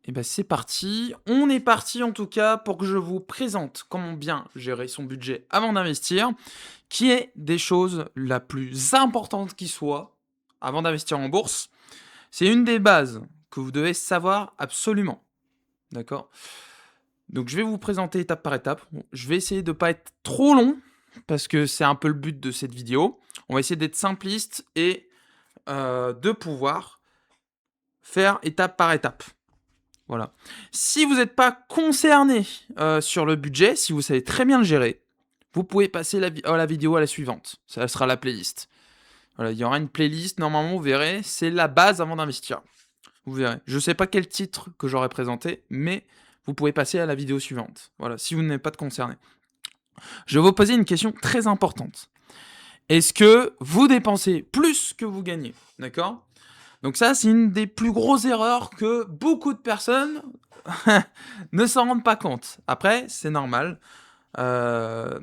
Et ben c'est parti. On est parti en tout cas pour que je vous présente comment bien gérer son budget avant d'investir, qui est des choses la plus importante qui soit avant d'investir en bourse. C'est une des bases que vous devez savoir absolument. D'accord? Donc je vais vous présenter étape par étape. Je vais essayer de ne pas être trop long parce que c'est un peu le but de cette vidéo. On va essayer d'être simpliste et de pouvoir faire étape par étape. Voilà. Si vous n'êtes pas concerné sur le budget, si vous savez très bien le gérer, vous pouvez passer la vidéo à la suivante. Ça sera la playlist. Voilà, il y aura une playlist, normalement, vous verrez, c'est la base avant d'investir. Vous verrez. Je ne sais pas quel titre que j'aurais présenté, mais vous pouvez passer à la vidéo suivante. Voilà, si vous n'êtes pas de concerné. Je vais vous poser une question très importante. Est-ce que vous dépensez plus que vous gagnez? D'accord? Donc ça, c'est une des plus grosses erreurs que beaucoup de personnes ne s'en rendent pas compte. Après, c'est normal. Euh,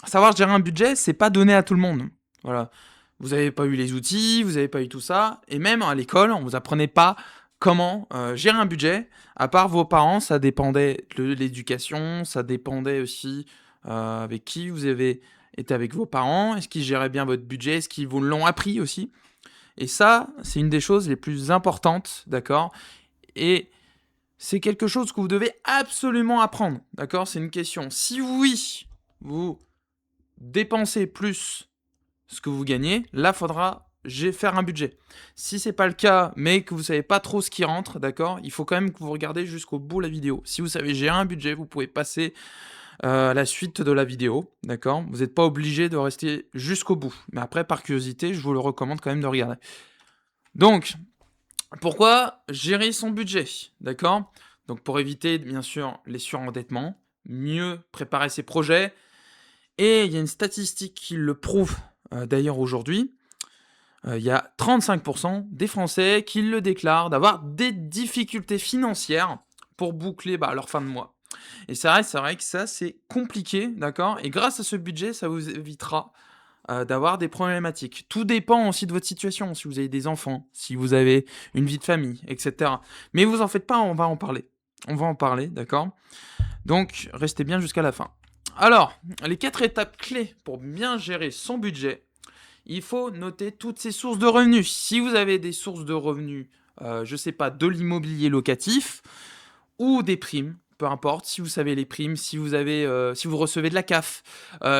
Savoir gérer un budget, c'est pas donné à tout le monde. Voilà. Vous n'avez pas eu les outils, vous n'avez pas eu tout ça. Et même à l'école, on vous apprenait pas comment gérer un budget. À part vos parents, ça dépendait de l'éducation, ça dépendait aussi avec qui vous avez été avec vos parents. Est-ce qu'ils géraient bien votre budget? Est-ce qu'ils vous l'ont appris aussi? Et ça, c'est une des choses les plus importantes, d'accord? Et c'est quelque chose que vous devez absolument apprendre, d'accord? C'est une question. Si oui, vous dépensez plus ce que vous gagnez, là, faudra faire un budget. Si c'est pas le cas, mais que vous savez pas trop ce qui rentre, d'accord? Il faut quand même que vous regardez jusqu'au bout la vidéo. Si vous savez gérer un budget, vous pouvez passer à la suite de la vidéo, d'accord? Vous n'êtes pas obligé de rester jusqu'au bout. Mais après, par curiosité, je vous le recommande quand même de regarder. Donc, pourquoi gérer son budget? D'accord? Donc, pour éviter, bien sûr, les surendettements, mieux préparer ses projets. Et il y a une statistique qui le prouve d'ailleurs aujourd'hui. Il y a 35% des Français qui le déclarent d'avoir des difficultés financières pour boucler leur fin de mois. Et c'est vrai que ça, c'est compliqué, d'accord? Et grâce à ce budget, ça vous évitera d'avoir des problématiques. Tout dépend aussi de votre situation, si vous avez des enfants, si vous avez une vie de famille, etc. Mais vous en faites pas, on va en parler. On va en parler, d'accord? Donc, restez bien jusqu'à la fin. Alors, les 4 étapes clés pour bien gérer son budget, il faut noter toutes ces sources de revenus. Si vous avez des sources de revenus, je sais pas, de l'immobilier locatif ou des primes, peu importe, si vous savez les primes, si vous recevez de la CAF,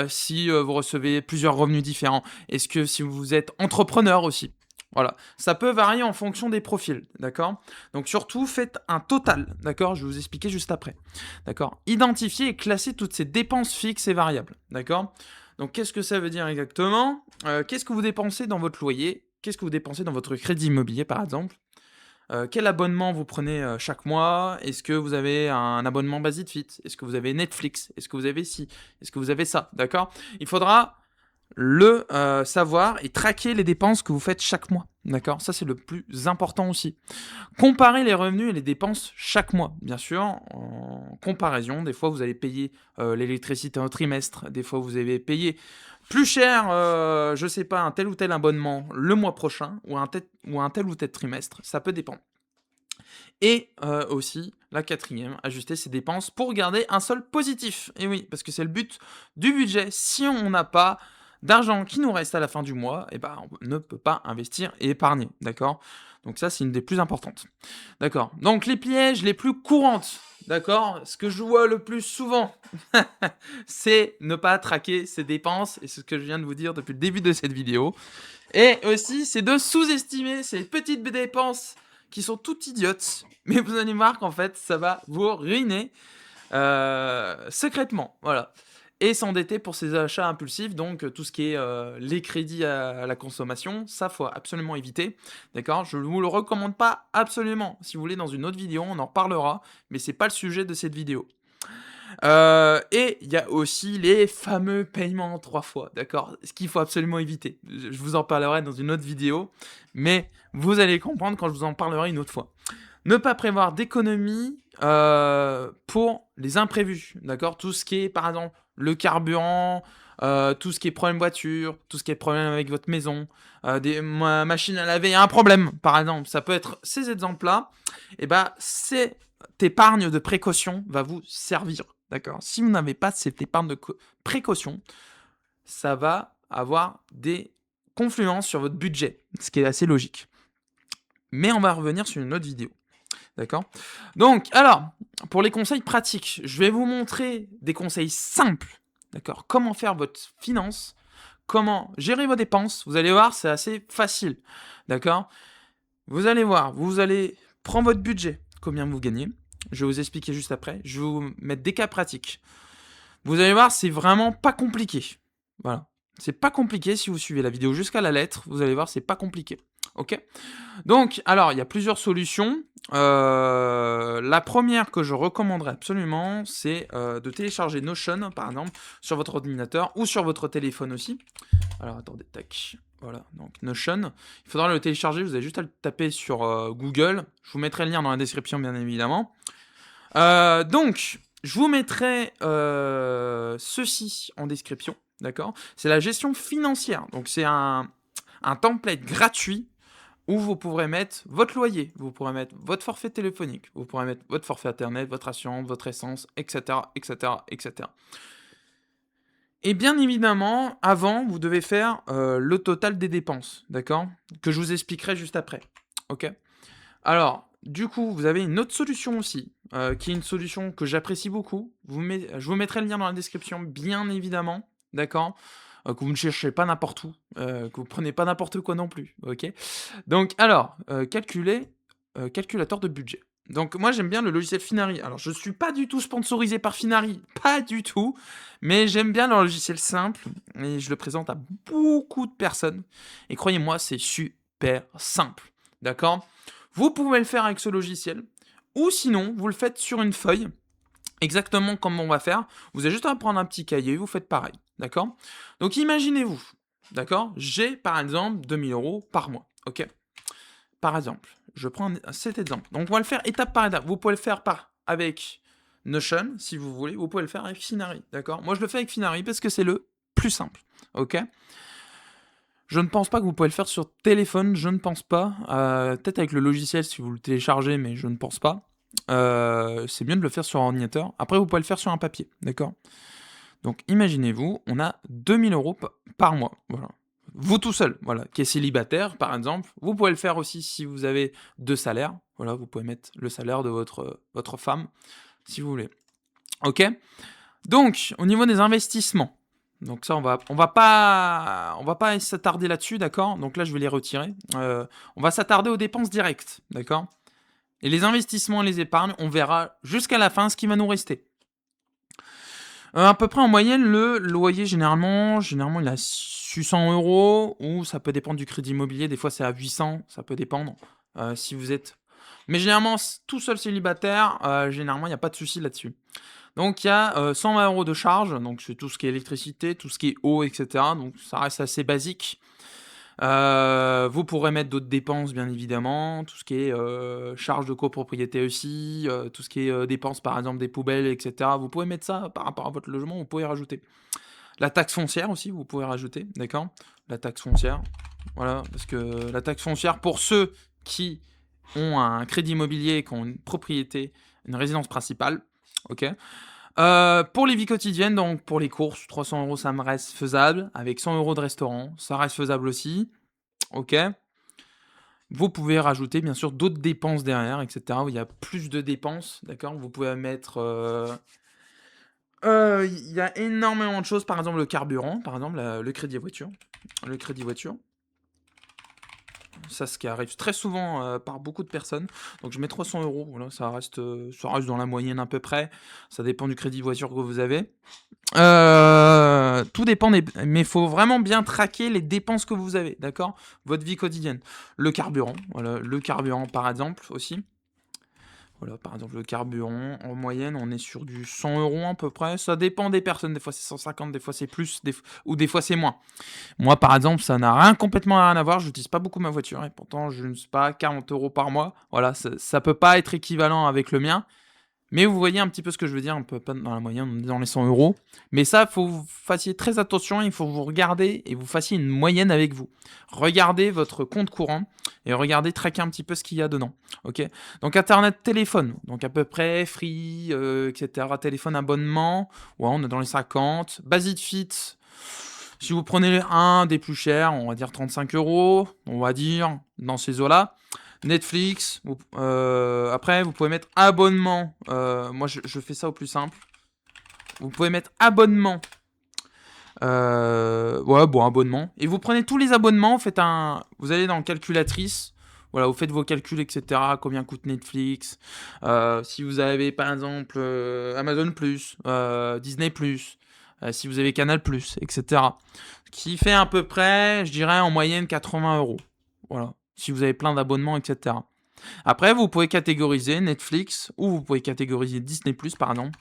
si vous recevez plusieurs revenus différents, est-ce que si vous êtes entrepreneur aussi, voilà, ça peut varier en fonction des profils, d'accord? Donc surtout, faites un total, d'accord? Je vais vous expliquer juste après, d'accord? Identifiez et classez toutes ces dépenses fixes et variables, d'accord? Donc qu'est-ce que ça veut dire exactement? Qu'est-ce que vous dépensez dans votre loyer? Qu'est-ce que vous dépensez dans votre crédit immobilier, par exemple? Quel abonnement vous prenez chaque mois? Est-ce que vous avez un abonnement Basic-Fit? Est-ce que vous avez Netflix? Est-ce que vous avez ci? Est-ce que vous avez ça? D'accord? Il faudra le savoir et traquer les dépenses que vous faites chaque mois. D'accord? Ça, c'est le plus important aussi. Comparer les revenus et les dépenses chaque mois. Bien sûr, en comparaison, des fois, vous allez payer l'électricité au trimestre. Des fois, vous allez payer plus cher, je sais pas, un tel ou tel abonnement le mois prochain ou un tel ou tel trimestre. Ça peut dépendre. Et aussi, la quatrième, ajuster ses dépenses pour garder un solde positif. Et oui, parce que c'est le but du budget. Si on n'a pas d'argent qui nous reste à la fin du mois, eh ben, on ne peut pas investir et épargner. D'accord? Donc ça, c'est une des plus importantes. D'accord? Donc les pièges les plus courantes. D'accord? Ce que je vois le plus souvent, c'est ne pas traquer ses dépenses. Et c'est ce que je viens de vous dire depuis le début de cette vidéo. Et aussi, c'est de sous-estimer ces petites dépenses qui sont toutes idiotes. Mais vous allez voir qu'en fait, ça va vous ruiner secrètement. Voilà. Et s'endetter pour ses achats impulsifs, donc tout ce qui est les crédits à la consommation, ça faut absolument éviter. D'accord? Je ne vous le recommande pas absolument. Si vous voulez, dans une autre vidéo, on en parlera, mais c'est pas le sujet de cette vidéo. Et il y a aussi les fameux paiements en 3 fois, d'accord? Ce qu'il faut absolument éviter. Je vous en parlerai dans une autre vidéo, mais vous allez comprendre quand je vous en parlerai une autre fois. Ne pas prévoir d'économie pour les imprévus, d'accord? Tout ce qui est, par exemple, le carburant, tout ce qui est problème voiture, tout ce qui est problème avec votre maison, ma machine à laver a un problème, par exemple. Ça peut être ces exemples-là. Et bah, c'est épargne de précaution va vous servir, d'accord? Si vous n'avez pas cette épargne de précaution, ça va avoir des confluences sur votre budget, ce qui est assez logique. Mais on va revenir sur une autre vidéo, d'accord? Donc, alors, pour les conseils pratiques, je vais vous montrer des conseils simples, d'accord? Comment faire votre finance, comment gérer vos dépenses. Vous allez voir, c'est assez facile, d'accord? Vous allez voir, vous allez prendre votre budget, combien vous gagnez. Je vais vous expliquer juste après. Je vais vous mettre des cas pratiques. Vous allez voir, c'est vraiment pas compliqué. Voilà. C'est pas compliqué si vous suivez la vidéo jusqu'à la lettre. Vous allez voir, c'est pas compliqué. Ok? Donc, alors, il y a plusieurs solutions. La première que je recommanderais absolument, c'est de télécharger Notion, par exemple, sur votre ordinateur ou sur votre téléphone aussi. Alors, attendez, tac. Voilà, donc Notion. Il faudra le télécharger, vous avez juste à le taper sur Google. Je vous mettrai le lien dans la description, bien évidemment. Donc, je vous mettrai ceci en description, d'accord? C'est la gestion financière. Donc, c'est un template gratuit où vous pourrez mettre votre loyer, vous pourrez mettre votre forfait téléphonique, vous pourrez mettre votre forfait internet, votre assurance, votre essence, etc., etc., etc. Et bien évidemment, avant, vous devez faire le total des dépenses, d'accord? Que je vous expliquerai juste après, ok? Alors, du coup, vous avez une autre solution aussi, qui est une solution que j'apprécie beaucoup. Je vous mettrai le lien dans la description, bien évidemment, d'accord? Que vous ne cherchez pas n'importe où, que vous prenez pas n'importe quoi non plus, ok? Donc, alors, calculateur de budget. Donc, moi, j'aime bien le logiciel Finari. Alors, je ne suis pas du tout sponsorisé par Finari, pas du tout, mais j'aime bien leur logiciel simple et je le présente à beaucoup de personnes. Et croyez-moi, c'est super simple, d'accord? Vous pouvez le faire avec ce logiciel, ou sinon, vous le faites sur une feuille, exactement comme on va faire. Vous avez juste à prendre un petit cahier, vous faites pareil, d'accord? Donc, imaginez-vous, d'accord? J'ai, par exemple, 2 000 € par mois, ok? Par exemple, je prends cet exemple. Donc, on va le faire étape par étape. Vous pouvez le faire avec Notion, si vous voulez. Vous pouvez le faire avec Finari, d'accord? Moi, je le fais avec Finari parce que c'est le plus simple, ok? Je ne pense pas que vous pouvez le faire sur téléphone, je ne pense pas. Peut-être avec le logiciel si vous le téléchargez, mais je ne pense pas. C'est mieux de le faire sur ordinateur. Après, vous pouvez le faire sur un papier, d'accord? Donc, imaginez-vous, on a 2 000 € par mois, voilà. Vous tout seul, voilà, qui est célibataire, par exemple. Vous pouvez le faire aussi si vous avez 2 salaires. Voilà, vous pouvez mettre le salaire de votre femme, si vous voulez. Ok? Donc, au niveau des investissements, donc ça, on va pas s'attarder là-dessus, d'accord? Donc là, je vais les retirer. On va s'attarder aux dépenses directes, d'accord? Et les investissements et les épargnes, on verra jusqu'à la fin ce qui va nous rester. À peu près en moyenne, le loyer, généralement, il est à 600 €, ou ça peut dépendre du crédit immobilier. Des fois, c'est à 800, ça peut dépendre. Si vous êtes. Mais généralement, tout seul célibataire, généralement, il n'y a pas de souci là-dessus. Donc, il y a 120 € de charge. Donc, c'est tout ce qui est électricité, tout ce qui est eau, etc. Donc, ça reste assez basique. Vous pourrez mettre d'autres dépenses, bien évidemment, tout ce qui est charges de copropriété aussi, tout ce qui est dépenses, par exemple, des poubelles, etc. Vous pouvez mettre ça par rapport à votre logement, vous pouvez rajouter. La taxe foncière aussi, vous pouvez rajouter, d'accord? La taxe foncière, voilà, parce que la taxe foncière, pour ceux qui ont un crédit immobilier, qui ont une propriété, une résidence principale, ok? Pour les vies quotidiennes, donc pour les courses, 300 €, ça me reste faisable. Avec 100 € de restaurant, ça reste faisable aussi. Ok. Vous pouvez rajouter bien sûr d'autres dépenses derrière, etc. Où il y a plus de dépenses, d'accord? Vous pouvez mettre. Il y a énormément de choses, par exemple le carburant, par exemple le crédit voiture. Le crédit voiture. Ça, ce qui arrive très souvent par beaucoup de personnes. Donc je mets 300 €, voilà, ça reste dans la moyenne à peu près. Ça dépend du crédit voiture que vous avez. Tout dépend mais il faut vraiment bien traquer les dépenses que vous avez, d'accord? Votre vie quotidienne. Le carburant, voilà, le carburant par exemple aussi. Voilà, par exemple, le carburant, en moyenne, on est sur du 100 € à peu près. Ça dépend des personnes. Des fois, c'est 150, des fois, c'est plus, ou des fois, c'est moins. Moi, par exemple, ça n'a complètement rien à voir. Je n'utilise pas beaucoup ma voiture et pourtant, je ne sais pas, 40 € par mois. Voilà, ça peut pas être équivalent avec le mien. Mais vous voyez un petit peu ce que je veux dire, un peu pas dans la moyenne, dans les 100 euros. Mais ça, faut que vous fassiez très attention, il faut que vous regarder et vous fassiez une moyenne avec vous. Regardez votre compte courant et regardez, traquez un petit peu ce qu'il y a dedans. Ok. Donc Internet, téléphone, donc à peu près, Free, etc. Téléphone, abonnement, ouais, on est dans les 50. Basic Fit, si vous prenez un des plus chers, on va dire 35 euros, on va dire, dans ces eaux-là. Netflix, après, vous pouvez mettre abonnement. Moi, je fais ça au plus simple. Vous pouvez mettre abonnement. Ouais, bon, abonnement. Et vous prenez tous les abonnements, vous allez dans calculatrice. Voilà, vous faites vos calculs, etc. Combien coûte Netflix. Si vous avez, par exemple, Amazon+, Disney+, si vous avez Canal+, etc. Qui fait à peu près, je dirais, en moyenne 80 euros. Voilà. Si vous avez plein d'abonnements, etc. Après, vous pouvez catégoriser Netflix ou vous pouvez catégoriser Disney+, pardon.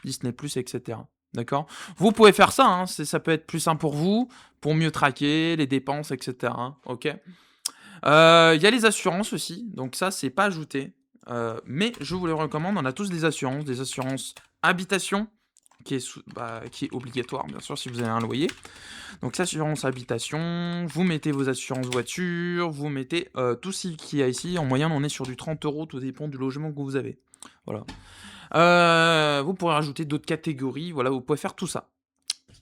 Disney+, etc. D'accord. Vous pouvez faire ça, hein, ça peut être plus simple pour vous, pour mieux traquer les dépenses, etc. Hein, ok. Il y a les assurances aussi, donc ça, c'est pas ajouté. Mais je vous le recommande, on a tous des assurances habitation, qui est obligatoire, bien sûr, si vous avez un loyer. Donc, assurance habitation, vous mettez vos assurances voiture, vous mettez tout ce qu'il y a ici. En moyenne, on est sur du 30 euros, tout dépend du logement que vous avez. Voilà. Vous pourrez rajouter d'autres catégories, voilà, vous pouvez faire tout ça.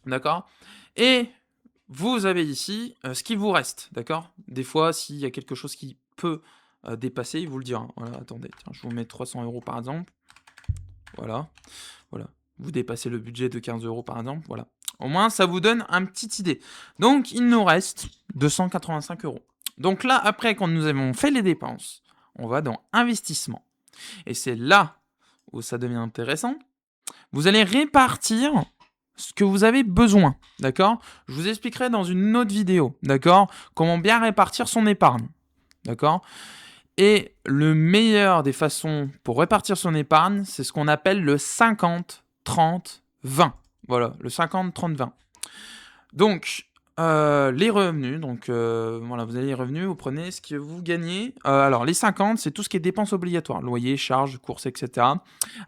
D'accord. Et vous avez ici ce qui vous reste, d'accord. Des fois, s'il y a quelque chose qui peut dépasser, il vous le dira. Voilà, attendez, tiens, je vous mets 300 euros par exemple. Voilà. Voilà. Vous dépassez le budget de 15 euros par exemple. Voilà. Au moins, ça vous donne une petite idée. Donc, il nous reste 285 euros. Donc là, après, quand nous avons fait les dépenses, on va dans investissement. Et c'est là où ça devient intéressant. Vous allez répartir ce que vous avez besoin, d'accord. Je vous expliquerai dans une autre vidéo, d'accord, comment bien répartir son épargne, d'accord. Et le meilleur des façons pour répartir son épargne, c'est ce qu'on appelle le 50-30-20. Voilà, le 50-30-20. Donc, les revenus, voilà, vous avez les revenus, vous prenez ce que vous gagnez. Alors, les 50, c'est tout ce qui est dépenses obligatoires, loyer, charges, courses, etc.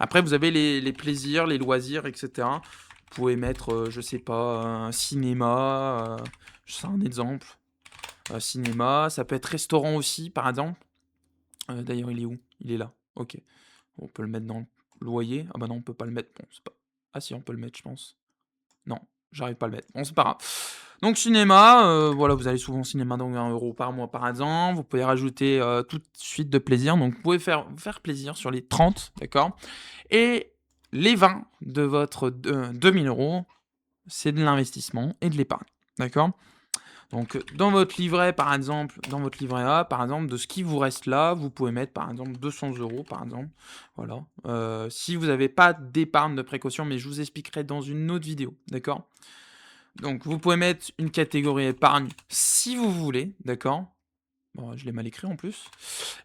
Après, vous avez les plaisirs, les loisirs, etc. Vous pouvez mettre, je sais pas, un cinéma, c'est un exemple. Cinéma, ça peut être restaurant aussi, par exemple. D'ailleurs, il est où? Il est là. Ok. On peut le mettre dans le loyer. Ah bah non, on peut pas le mettre. Bon, c'est pas... Ah si, on peut le mettre, je pense. Non, j'arrive pas à le mettre. Bon, c'est pas grave. Donc cinéma, voilà, vous allez souvent au cinéma, donc 1 euro par mois par exemple. Vous pouvez rajouter toute suite de plaisir. Donc vous pouvez faire plaisir sur les 30, d'accord. Et les 20 de votre 2000 euros, c'est de l'investissement et de l'épargne, d'accord. Donc, dans votre livret, par exemple, dans votre livret A, par exemple, de ce qui vous reste là, vous pouvez mettre, par exemple, 200 euros, par exemple. Voilà. Si vous n'avez pas d'épargne de précaution, mais je vous expliquerai dans une autre vidéo, d'accord. Donc, vous pouvez mettre une catégorie épargne si vous voulez, d'accord. Bon, je l'ai mal écrit en plus,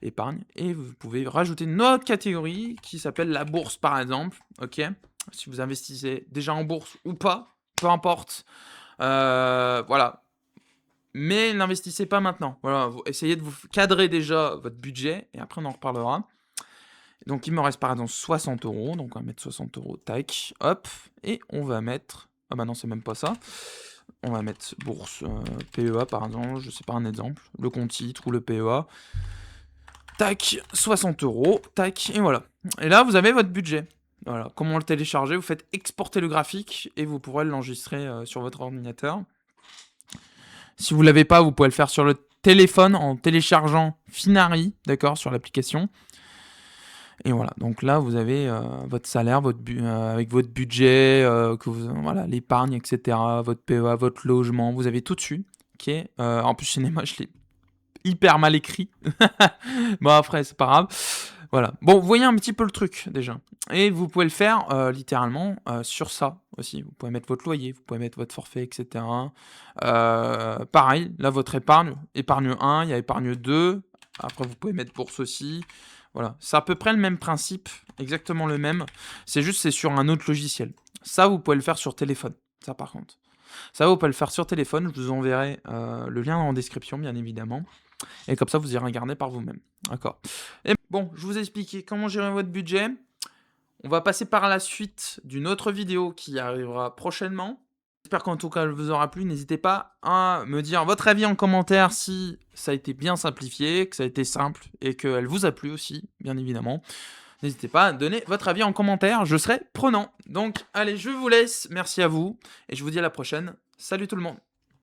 épargne. Et vous pouvez rajouter une autre catégorie qui s'appelle la bourse, par exemple, ok. Si vous investissez déjà en bourse ou pas, peu importe. Voilà. Mais n'investissez pas maintenant. Voilà, essayez de vous cadrer déjà votre budget et après on en reparlera. Donc il me reste par exemple 60 euros. Donc on va mettre 60 euros, tac, hop. Et on va mettre. Ah bah non, c'est même pas ça. On va mettre bourse, PEA par exemple, je sais pas un exemple. Le compte titre ou le PEA. Tac, 60 euros, tac, et voilà. Et là vous avez votre budget. Voilà, comment le télécharger? Vous faites exporter le graphique et vous pourrez l'enregistrer sur votre ordinateur. Si vous ne l'avez pas, vous pouvez le faire sur le téléphone en téléchargeant Finari, d'accord, sur l'application. Et voilà, donc là, vous avez votre salaire, avec votre budget, voilà, l'épargne, etc., votre PEA, votre logement, vous avez tout dessus. Okay. En plus, cinéma, je l'ai hyper mal écrit. Bon, après, c'est pas grave. Voilà. Bon, vous voyez un petit peu le truc déjà. Et vous pouvez le faire littéralement sur ça aussi. Vous pouvez mettre votre loyer, vous pouvez mettre votre forfait, etc. Pareil, là, votre épargne 1, il y a épargne 2. Après, vous pouvez mettre bourse aussi. Voilà. C'est à peu près le même principe, exactement le même. C'est sur un autre logiciel. Ça, vous pouvez le faire sur téléphone. Ça, par contre. Ça, vous pouvez le faire sur téléphone. Je vous enverrai le lien en description, bien évidemment. Et comme ça, vous irez regarder par vous-même. D'accord. Et bon, je vous ai expliqué comment gérer votre budget. On va passer par la suite d'une autre vidéo qui arrivera prochainement. J'espère qu'en tout cas, elle vous aura plu. N'hésitez pas à me dire votre avis en commentaire si ça a été bien simplifié, que ça a été simple et qu'elle vous a plu aussi, bien évidemment. N'hésitez pas à donner votre avis en commentaire, je serai prenant. Donc allez, je vous laisse, merci à vous et je vous dis à la prochaine. Salut tout le monde.